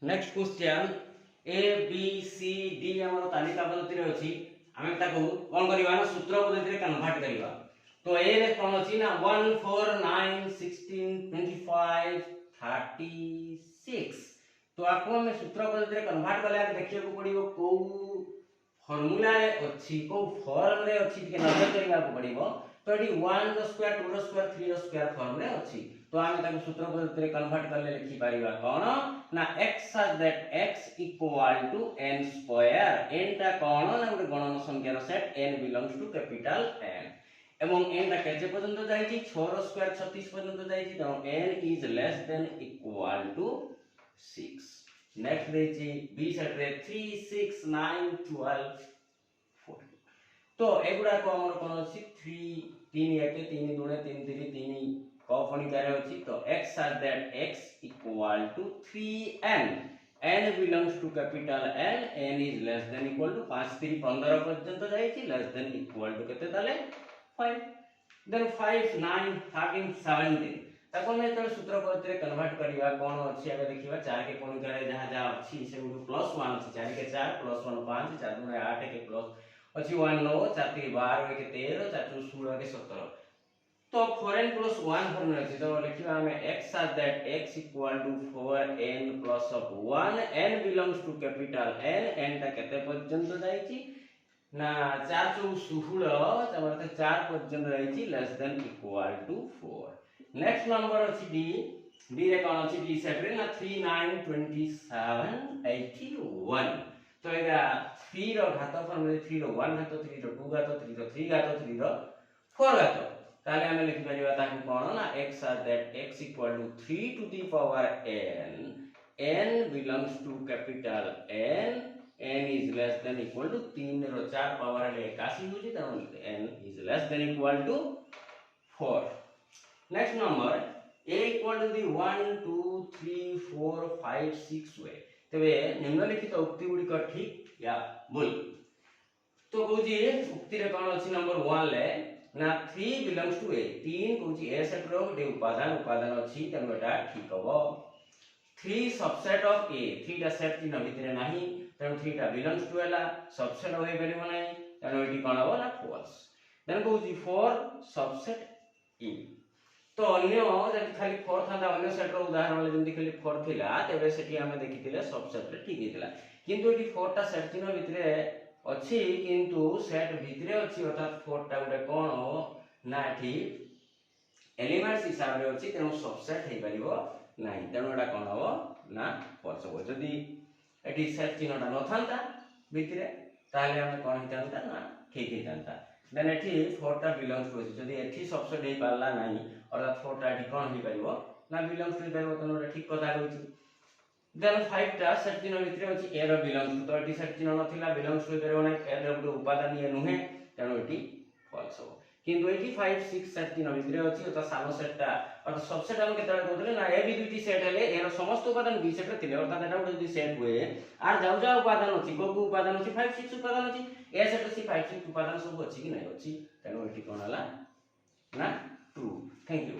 Next question A B C D हमर तालिका पद्धति रे अछि आमे ताको कोन करबा ना सूत्र पद्धति रे कन्वर्ट करबा। तो ए रे कोन अछि ना 1 4 9 16 25 36। तो आपको हमें सूत्र पद्धति रे कन्वर्ट करले देखिए को पड़िबो को फार्मूला रे अछि को फॉर्म रे अछि के नजर करबा को पड़िबो। तो एटी 1 रो स्क्वायर 2 रो स्क्वायर 3 रो स्क्वायर फॉर्म रे अछि। तो आमे ताको सूत्र पद्धति रे कन्वर्ट करले लिखि परिबा कोन ना x such that x equal to n square n टा कोन ना गुटे गणन संख्यार set n belongs to capital N एवं n टा केजे पर्यंत जाई छी 6 रो स्क्वायर 36 पर्यंत जाई छी। तो n is less than equal to 6। Next दे छी b सेट रे 3 6 9 12 14। तो एगुडा को हमर कोन अछि 3 3 1 3 2 3 3 3 कफनिकार अछि। तो x such that x equal to 3n n belongs to capital N n is less than equal to 5 3 15 पर्यंत जाई छी less than equal to केते ताले 5 then 5 9 13 17 ताको में तो सूत्र पद्धति रे कन्वर्ट करिवा कोन अछि आगे देखिबा 4 के कोनिकारे जहां जहां अछि से गुड +1 अछि 4 के 4 +1 5 4 2 8 के प्लस अछि 1 9 4 3 12 के 13 4 2 16 के 17। तो 4n plus 1 फॉर्मूला अछि। तो लिखिबा हमें x such that x equal to 4n plus of 1 n belongs to capital N n टा केते पर्यंत जाई छी ना 4 4 16 तमर 4 पर्यंत जाई छी less than equal to 4। Next number अछि d d रे कोन अछि d सेट रे ना 3 9 27 81। तो एगा 3 रो घात फॉर्मूला 3 रो 1 घात 3 रो 2 घात 3 रो 3 घात 3 रो 4 घात ताले हमें लिखि परिबा ताकू कोन ना x such that x equal to 3 to the power n n belongs to capital N n is less than equal to 3 रो 4 पावर ले 81 होजी त n is less than equal to 4। Next number a equal to the 1 2 3 4 5 6 वे तबे निम्नलिखित उक्ति गुडी का ठीक या भूल। तो कहूजी उक्ति रे कोन अछि नंबर 1 ले ना 3 belongs to a 3 कहूजी a सेट रो गटे उपादान अछि तनो एटा ठीक हबो। 3 सबसेट ऑफ a 3 टा सेट चिन्ह भितरे नाही तनो 3 टा belongs to एला सबसेट होय परिबो नाही तनो एटी कोन हबो ना फॉल्स। देन कहूजी 4 सबसेट e तो अन्य जति खाली 4 थांदा अन्य सेट रो उदाहरण ले जंती खाली 4 थिला तबे सेटी हमें देखिथिले सबसेट रे ठीक हितला किंतु एटी 4 टा सेट चिन्ह भितरे अछि किंतु सेट भितरे अछि अर्थात 4 टा गुटे कोन हो ना एठी एलिमेंट्स हिसाब रे अछि तेनु सबसेट हे परिबो नाही तेनु एटा कोन हो ना फॉल्स हो। जदी एठी सेट चिन्हटा न थांता भितरे ताले हम कोन हितांता ना ठीक हितांता। देन एठी 4 टा बिलोंग्स टू जदी एठी सबसेट हे पारला नाही अर्थात 4 टा एठी कोन हे परिबो ना बिलोंग्स टू परिबो तेनु एटा ठीक कथा होछि। देन 5 टा सेट चिन्ह भितरे अछि a रो बिलोंग्स तो एटी सेट चिन्ह नथिला बिलोंग्स टू परिबो नाही a रो गुटे उपादान ये नुहे तेनु एटी फॉल्स हो। किंतु 85 6 सेट चिन्ह भितरे अछि तो सानो सेटटा और सबसेट हम केतरा कहथले ना ए बी दुटी सेट हेले एरो समस्त उपादान बी सेट रे थिले अर्थात एटा गुटे जदी सेट हुए आर जाउ जाउ उपादान अछि को उपादान अछि 5 6 उपादान अछि ए सेट अछि 5 6 उपादान सब अछि कि नै अछि तेनु एटी कोन हला ना ट्रू। Thank you.